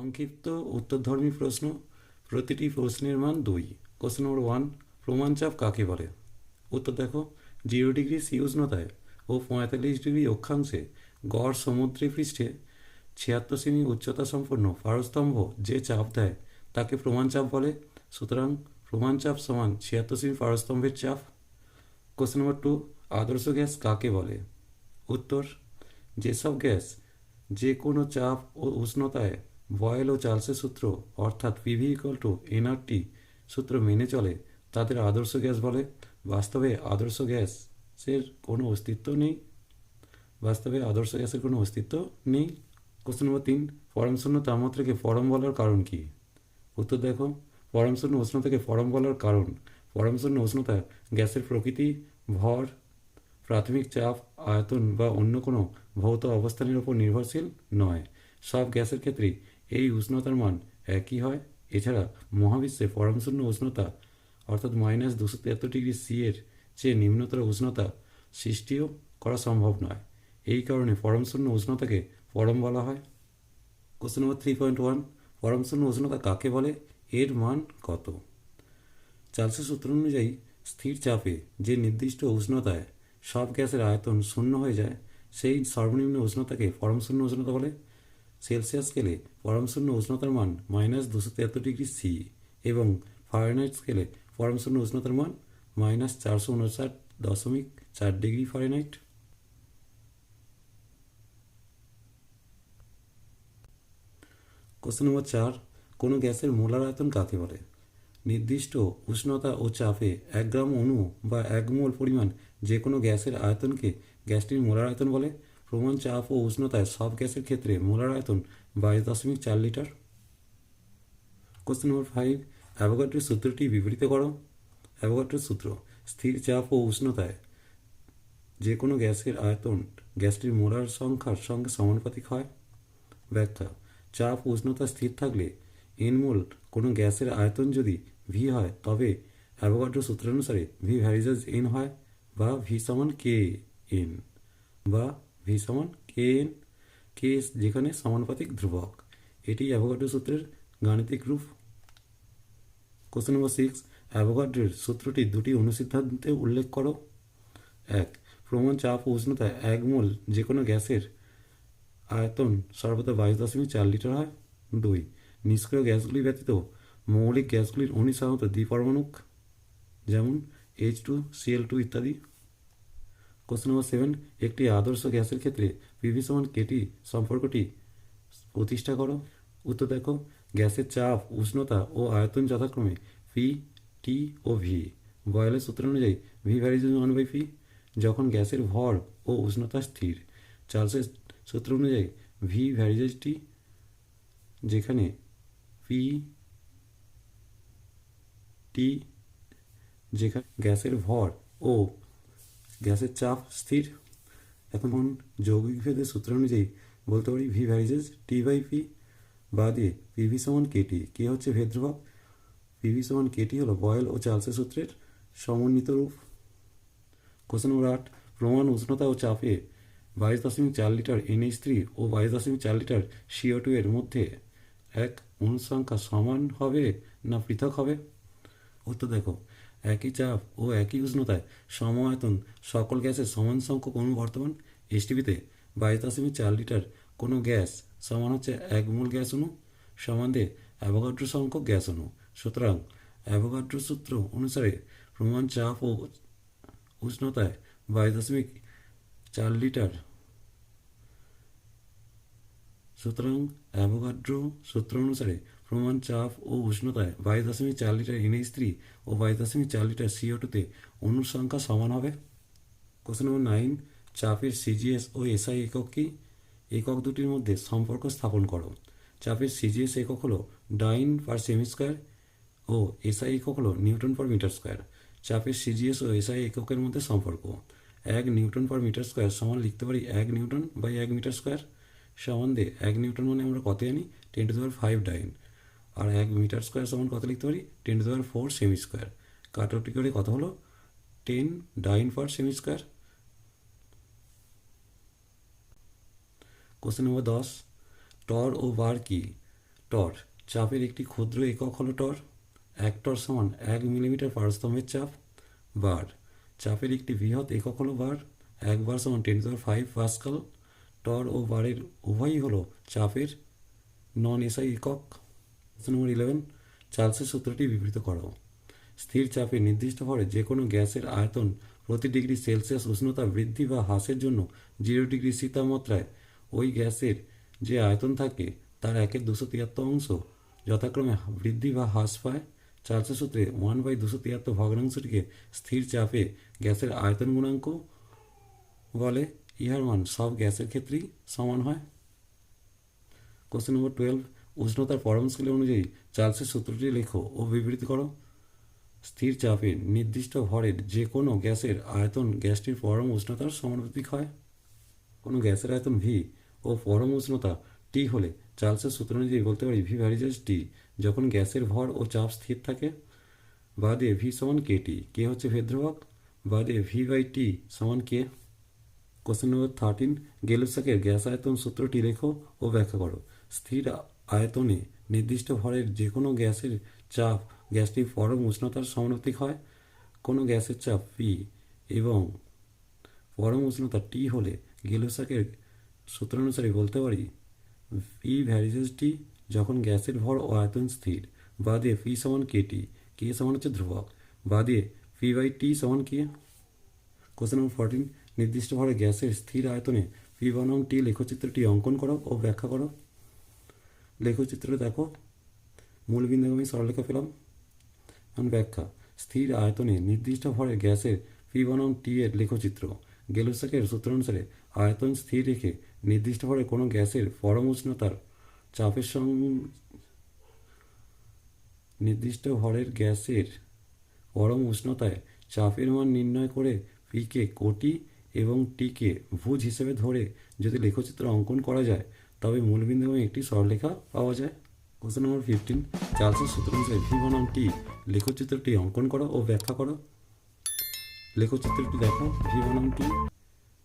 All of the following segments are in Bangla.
সংক্ষিপ্ত উত্তরধর্মী প্রশ্ন, প্রতিটি প্রশ্নের মান 2। কোশ্চেন নম্বর 1, প্রমাণচাপ কাকে বলে? উত্তর দেখো, 0 ডিগ্রি সি উষ্ণতায় ও 45 ডিগ্রি অক্ষাংশে গড় সমুদ্রে পৃষ্ঠে 76 সেমি উচ্চতা সম্পন্ন পারস্তম্ভ যে চাপ দেয় তাকে প্রমাণচাপ বলে। সুতরাং প্রমাণচাপ সমান 76 সেমি পারস্তম্ভের চাপ। কোশ্চেন নম্বর 2, আদর্শ গ্যাস কাকে বলে? উত্তর, যেসব গ্যাস যে কোনো চাপ ও উষ্ণতায় বয়েল ও চার্লসের সূত্র অর্থাৎ PV=nRT সূত্র মেনে চলে তাদের আদর্শ গ্যাস বলে। বাস্তবে আদর্শ গ্যাসের কোনো অস্তিত্ব নেই। কোশ্চেন নম্বর 3, পরমশূন্য তাপমাত্রাকে পরম বলার কারণ কি? উত্তর দেখো, পরমশূন্য উষ্ণতাকে পরম বলার কারণ, পরমশূন্য উষ্ণতা গ্যাসের প্রকৃতি, ভর, প্রাথমিক চাপ, আয়তন বা অন্য কোনো ভৌত অবস্থানের উপর নির্ভরশীল নয়। সব গ্যাসের ক্ষেত্রেই এই উষ্ণতার মান একই হয়। এছাড়া মহাবিশ্বে পরমশূন্য উষ্ণতা অর্থাৎ -273 ডিগ্রি সি এর চেয়ে নিম্নতর উষ্ণতা সৃষ্টিও করা সম্ভব নয়। এই কারণে পরমশূন্য উষ্ণতাকে পরম বলা হয়। কোশ্চেন নম্বর 3.1, পরমশূন্য উষ্ণতা কাকে বলে? এর মান কত? চার্লসের সূত্র অনুযায়ী স্থির চাপে যে নির্দিষ্ট উষ্ণতায় সব গ্যাসের আয়তন শূন্য হয়ে যায় সেই সর্বনিম্ন উষ্ণতাকে পরমশূন্য উষ্ণতা বলে। সেলসিয়াস স্কেলে পরমশূন্য উষ্ণতার মান -273 ডিগ্রি সি এবং ফারেনহাইট স্কেলে পরমশূন্য উষ্ণতার মান -459.4 ডিগ্রি ফারেনহাইট। কোশ্চেন নম্বর 4, কোনো গ্যাসের মোলার আয়তন কাকে বলে? নির্দিষ্ট উষ্ণতা ও চাপে 1 গ্রাম অণু বা 1 মোল পরিমাণ যে কোনো গ্যাসের আয়তনকে গ্যাসটির মোলার আয়তন বলে। প্রমাণ চাপ ও উষ্ণতায় সব গ্যাসের ক্ষেত্রে মোলার আয়তন 22.4 লিটার। কোশ্চেন নম্বর 5, অ্যাভোগাড্রোর সূত্রটি বিবৃত করো। অ্যাভোগাড্রোর সূত্র, স্থির চাপ ও উষ্ণতায় যে কোনো গ্যাসের আয়তন গ্যাসটির মোলার সংখ্যার সঙ্গে সমানুপাতিক হয়। ব্যাখ্যা, চাপ ও উষ্ণতা স্থির থাকলে n মোল কোনো গ্যাসের আয়তন যদি V হয় তবে অ্যাভোগাড্রো সূত্রানুসারে V ভ্যারিজেস n হয় বা V সমান kn বা V সমান kn, k যেখানে সমানুপাতিক ধ্রুবক। এটি অ্যাভোগাড্রো সূত্রের গাণিতিক রূপ। কোশ্চেন নম্বর 6, অ্যাভোগাড্রোর সূত্রটি দুটি অনুসিদ্ধান্তে উল্লেখ করো। 1, প্রমাণ চাপ ও উষ্ণতায় 1 মোল যে কোনো গ্যাসের আয়তন সর্বদা 22.4 লিটার হয়। 2, নিষ্ক্রিয় গ্যাসগুলি ব্যতীত মৌলিক গ্যাসগুলির অণু সাধারণত দ্বিপরমাণুক, যেমন H2Cl2 ইত্যাদি। কোশ্চেন নম্বর 7, একটি আদর্শ গ্যাসের ক্ষেত্রে PV=kT সম্পর্কটি প্রতিষ্ঠা করো। উত্তর দেখো, গ্যাসের চাপ, উষ্ণতা ও আয়তন যথাক্রমে P, T ও V। বয়েলের সূত্র অনুযায়ী V ভ্যারিজেস 1/P যখন গ্যাসের ভর ও উষ্ণতা স্থির। চার্লসের সূত্র অনুযায়ী V ভ্যারিজেস T যেখানে P, T যেখানে গ্যাসের ভর ও গ্যাসের চাপ স্থির। এখন যৌগিক ভেদের সূত্র অনুযায়ী বলতে পারি V ভ্যারিজেস T/P বাদে PV=kT। কে হচ্ছে ভেদ ধ্রুবক, PV=kT হলো বয়েল ও চার্লসের সূত্রের সমন্বিত রূপ। কোশ্চেন নম্বর 8, প্রমাণ উষ্ণতা ও চাপে 22.4 লিটার NH3 ও 22.4 লিটার CO2 এর মধ্যে এক অণুর সংখ্যা সমান হবে না পৃথক হবে? উত্তর দেখো, একই চাপ ও একই উষ্ণতায় সম আয়তন সকল গ্যাসের সমান সংখ্যক অণু বর্তমান। HTPতে 22.4 লিটার কোনো গ্যাস সমান হচ্ছে 1 মোল গ্যাস অণু সমানদে অ্যাভোগাড্রো সংখ্যক গ্যাস অণু। সুতরাং অ্যাভোগাড্রো সূত্র অনুসারে প্রমাণ চাপ ও উষ্ণতায় 22.4 লিটার। সুতরাং অ্যাভোগাড্রো সূত্র অনুসারে প্রমাণ চাপ ও উষ্ণতায় 22.4 লিটার NH3 ও 22.4 লিটার CO2তে অণুর সংখ্যা সমান হবে। কোশ্চেন নম্বর 9, চাপের CGS ও SI একক কি? একক দুটির মধ্যে সম্পর্ক স্থাপন করো। চাপের CGS একক হলো ডাইন পার সেমি স্কোয়ার ও SI একক হলো নিউটন পার মিটার স্কোয়ার। চাপের CGS ও SI এককের মধ্যে সম্পর্ক, 1 নিউটন পার মিটার স্কোয়ার সমান লিখতে পারি 1 নিউটন বাই 1 মিটার স্কোয়ার সমানদে 1 নিউটন মানে আমরা কত জানি 10⁵ ডাইন, আর 1 মিটার স্কোয়ার সমান কত লিখতে পারি 10⁴ সেমি স্কোয়ার। কাটাকুটি করে কত হলো 10 ডাইন পার সেমি স্কোয়ার। কোশ্চেন নম্বর 10, টর ও বার কি? টর, চাপের একটি ক্ষুদ্র একক হলো টর। 1 টর সমান 1 মিলিমিটার পারস্তম্ভের চাপ। বার, চাপের একটি বৃহৎ একক হলো বার। 1 বার সমান 10⁵ পাস্কাল। টর ও বারের উভয়ই হলো চাপের নন এসআই একক। নম্বর 11, চার্লসের সূত্রটি বিবৃত করো। স্থির চাপে নির্দিষ্ট ভরে যে কোনো গ্যাসের আয়তন প্রতি ডিগ্রি সেলসিয়াস উষ্ণতা বৃদ্ধি বা হ্রাসের জন্য 0 ডিগ্রি সি তাপমাত্রায় ওই গ্যাসের যে আয়তন থাকে তার 1/273 অংশ যথাক্রমে বৃদ্ধি বা হ্রাস পায়। চার্লসের সূত্রে 1/273 ভগ্নাংশটিকে স্থির চাপে গ্যাসের আয়তন গুণাঙ্ক বলে। ইহার মান সব গ্যাসের ক্ষেত্রেই সমান হয়। কোশ্চেন নম্বর 12, উষ্ণতার পরম স্কেল অনুযায়ী চার্লসের সূত্রটি লেখো ও বিবৃতি করো। স্থির চাপে নির্দিষ্ট ভরের যে কোনো গ্যাসের আয়তন গ্যাসটির পরম উষ্ণতার সমানুপাতিক হয়। কোনো গ্যাসের আয়তন ভি ও পরম উষ্ণতা টি হলে চার্লসের সূত্র অনুযায়ী বলতে পারি ভি ভ্যারিজেস টি যখন গ্যাসের ভর ও চাপ স্থির থাকে। বাদে ভি সমান কে টি, কে হচ্ছে ভেদ ধ্রুবক, বাদে ভি বাই টি সমান কে। কোশ্চেন নম্বর 13, গেলুসাকের গ্যাস আয়তন সূত্রটি লেখো ও ব্যাখ্যা করো। স্থির আয়তনে নির্দিষ্ট ভরের যে কোনো গ্যাসের চাপ গ্যাসটির পরম উষ্ণতার সমানুপাতিক হয়। কোনো গ্যাসের চাপ পি এবং পরম উষ্ণতা টি হলে গেলুসাকের সূত্র অনুসারে বলতে পারি পি ভ্যারিজেস টি যখন গ্যাসের ভর ও আয়তন স্থির। বাদে পি সমান কে টি, কে সমান হচ্ছে ধ্রুবক, বাদে পি বাই টি সমান কে। কোশ্চেন নম্বর 14, নির্দিষ্ট ভরে গ্যাসের স্থির আয়তনে পি বনাম টি লেখচিত্রটি অঙ্কন করো ও ব্যাখ্যা করো। লেখচিত্র দেখো, মূল বিন্দুগামী সরলরেখা পেলাম। এখন ব্যাখ্যা। স্থির আয়তনে নির্দিষ্ট ভরে গ্যাসের পি বনাম টি এর লেখচিত্র। গেলুসাকের সূত্র অনুসারে আয়তন স্থির রেখে নির্দিষ্ট ভরে কোনো গ্যাসের পরম উষ্ণতার চাপের নির্দিষ্ট ভরের গ্যাসের পরম উষ্ণতায় চাপের মান নির্ণয় করে পিকে কোটি এবং টিকে ভুজ হিসেবে ধরে যদি লেখচিত্র অঙ্কন করা যায় তবে মূলবিন্দুগামী একটি সরলরেখা পাওয়া যায়। কোশ্চেন নম্বর 15, চার্লসের সূত্র অনুসারে ভি বনাম টি লেখচিত্রটি অঙ্কন করো ও ব্যাখ্যা করো। লেখচিত্রটি দেখো, ভি বনাম টি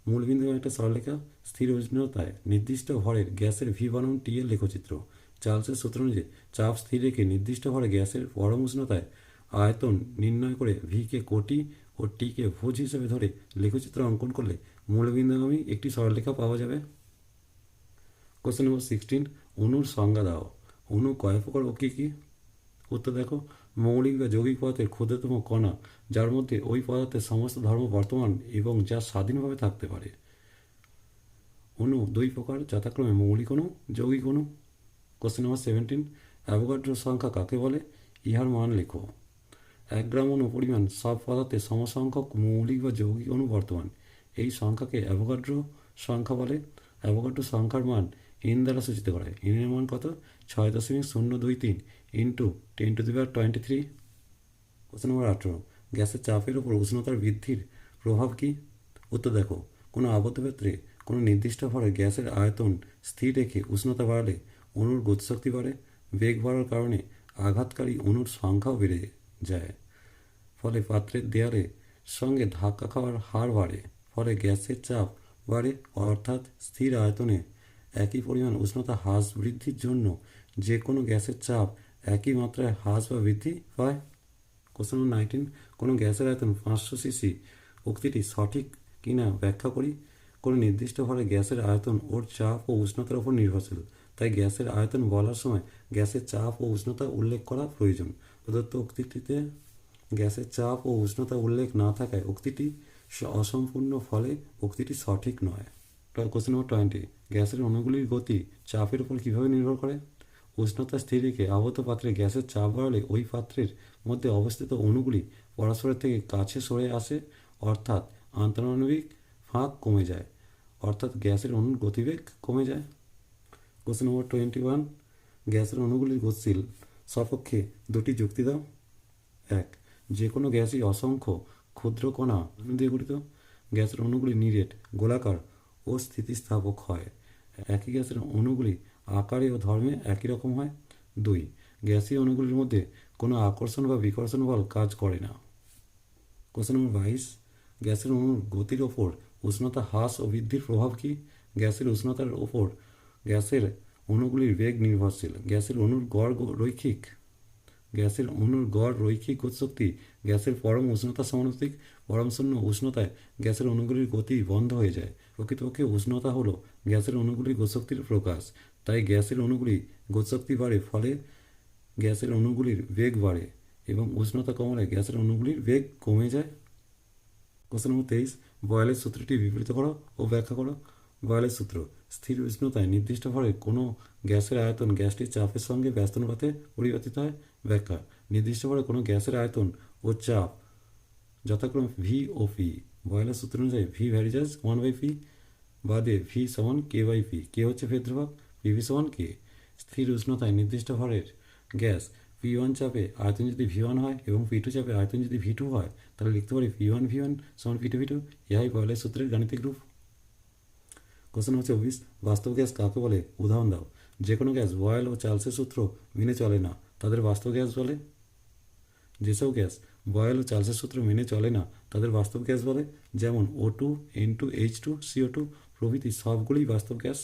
মূলবিন্দুগামী একটা সরলরেখা। স্থির উষ্ণতায় নির্দিষ্ট ভরের গ্যাসের ভি বনাম টি এর লেখচিত্র। চার্লসের সূত্র অনুযায়ী চাপ স্থির রেখে নির্দিষ্ট ভরে গ্যাসের পরম উষ্ণতায় আয়তন নির্ণয় করে ভিকে কোটি ও টিকে ভুজ হিসেবে ধরে লেখচিত্র অঙ্কন করলে মূলবিন্দুগামী একটি সরলরেখা পাওয়া যাবে। কোশ্চেন নম্বর 16, অণুর সংজ্ঞা দাও। অণু কয় প্রকার ও কী কী? উত্তর দেখো, মৌলিক বা যৌগিক পদার্থের ক্ষুদ্রতম কণা যার মধ্যে ওই পদার্থের সমস্ত ধর্ম বর্তমান এবং যা স্বাধীনভাবে থাকতে পারে। অণু 2 প্রকার, যথাক্রমে মৌলিক অণু, যৌগিক অণু। কোশ্চেন নম্বর 17, অ্যাভোগাড্রো সংখ্যা কাকে বলে? ইহার মান লেখো। 1 গ্রাম অণু পরিমাণ সব পদার্থে সমসংখ্যক মৌলিক বা যৌগিক অণু বর্তমান। এই সংখ্যাকে অ্যাভোগাড্রো সংখ্যা বলে। অ্যাভোগাড্রো সংখ্যার মান এন দ্বারা সূচিত করে। এনের মান কত? 6.023 ইন্টু 10⁻23। কোশ্চেন নম্বর 18, গ্যাসের চাপের উপর উষ্ণতার বৃদ্ধির প্রভাব কী? উত্তর দেখো, কোনো আবদ্ধ পাত্রে কোনো নির্দিষ্ট ভরে গ্যাসের আয়তন স্থির রেখে উষ্ণতা বাড়ালে অণুর গতিশক্তি বাড়ে। বেগ বাড়ার কারণে আঘাতকারী অণুর সংখ্যাও বেড়ে যায়। ফলে পাত্রের দেয়ালের সঙ্গে ধাক্কা খাওয়ার হার বাড়ে। ফলে গ্যাসের চাপ বাড়ে। অর্থাৎ স্থির আয়তনে একই পরিমাণ উষ্ণতা হ্রাস বৃদ্ধির জন্য যে কোনো গ্যাসের চাপ একই মাত্রায় হ্রাস বা বৃদ্ধি পায়। কোশ্চেন নম্বর 19, কোনো গ্যাসের আয়তন 500 সিসি উক্তিটি সঠিক কিনা ব্যাখ্যা করি। কোনো নির্দিষ্ট ভরে গ্যাসের আয়তন ওর চাপ ও উষ্ণতার উপর নির্ভরশীল। তাই গ্যাসের আয়তন বলার সময় গ্যাসের চাপ ও উষ্ণতা উল্লেখ করা প্রয়োজন। প্রদত্ত উক্তিটিতে গ্যাসের চাপ ও উষ্ণতা উল্লেখ না থাকায় উক্তিটি অসম্পূর্ণ, ফলে উক্তিটি সঠিক নয়। কোশ্চেন নম্বর 20, গ্যাসের অণুগুলির গতি চাপের উপর কীভাবে নির্ভর করে? উষ্ণতা স্থির রেখে আবদ্ধ পাত্রে গ্যাসের চাপ বাড়ালে ওই পাত্রের মধ্যে অবস্থিত অণুগুলি পরস্পরের থেকে কাছে সরে আসে, অর্থাৎ আন্তঃআণবিক ফাঁক কমে যায়, অর্থাৎ গ্যাসের অণুর গতিবেগ কমে যায়। কোশ্চেন নম্বর 21, গ্যাসের অণুগুলির গতিশীল সপক্ষে 2টি যুক্তি দাও। 1, যে কোনো গ্যাসই অসংখ্য ক্ষুদ্র কণা দিয়ে গঠিত। গ্যাসের অণুগুলি নিরেট, গোলাকার ও স্থিতিস্থাপক হয়। একই গ্যাসের অণুগুলি আকারে ও ধর্মে একই রকম হয়। 2, গ্যাসীয় অণুগুলির মধ্যে কোনো আকর্ষণ বা বিকর্ষণ বল কাজ করে না। কোশ্চেন নম্বর 22, গ্যাসের অণুর গতির ওপর উষ্ণতা হ্রাস ও বৃদ্ধির প্রভাব কী? গ্যাসের উষ্ণতার ওপর গ্যাসের অণুগুলির বেগ নির্ভরশীল। গ্যাসের অণুর গড় রৈখিক গতিশক্তি গ্যাসের পরম উষ্ণতা সমানুপাতিক। পরম শূন্য উষ্ণতায় গ্যাসের অণুগুলির গতি বন্ধ হয়ে যায়। প্রকৃতপক্ষে উষ্ণতা হলো গ্যাসের অণুগুলির গতিশক্তির প্রকাশ। তাই গ্যাসের অণুগুলির গতিশক্তি বাড়ে, ফলে গ্যাসের অণুগুলির বেগ বাড়ে, এবং উষ্ণতা কমালে গ্যাসের অণুগুলির বেগ কমে যায়। কোশ্চেন নম্বর 23, বয়েলের সূত্রটি বিবৃত করো ও ব্যাখ্যা করো। বয়েলের সূত্র: স্থির উষ্ণতায় নির্দিষ্ট ভরে কোনো গ্যাসের আয়তন গ্যাসটির চাপের সঙ্গে ব্যস্তানুপাতে পরিবর্তিত হয়। ব্যাখ্যা: নির্দিষ্ট ভরে কোনো গ্যাসের আয়তন ও চাপ যথাক্রমে ভি ও পি। বয়েলের সূত্র অনুযায়ী ভি ভ্যারিজাস 1/p বাদে ভি সমান k/p। কে হচ্ছে ভেদ ধ্রুবক, পিভি সমান কে। স্থির উষ্ণতায় নির্দিষ্ট ভরের গ্যাস P1 চাপে আয়তন যদি V1 হয় এবং P2 চাপে আয়তন যদি V2 হয়, তাহলে লিখতে পারি P1 V1 সমান P2 V2। ইহাই বয়েলের সূত্রের গাণিতিক রূপ। কোশ্চেন নম্বর 24, বাস্তব গ্যাস কাকে বলে? উদাহরণ দাও। যে কোনো গ্যাস বয়েল ও চার্লসের সূত্র মেনে চলে না, তাদের বাস্তব গ্যাস বলে। যেসব গ্যাস বয়েল ও চার্লসের সূত্র মেনে চলে না, তাদের বাস্তব গ্যাস বলে। যেমন O2, N2, H2, CO2 প্রভৃতি সবগুলিই বাস্তব গ্যাস।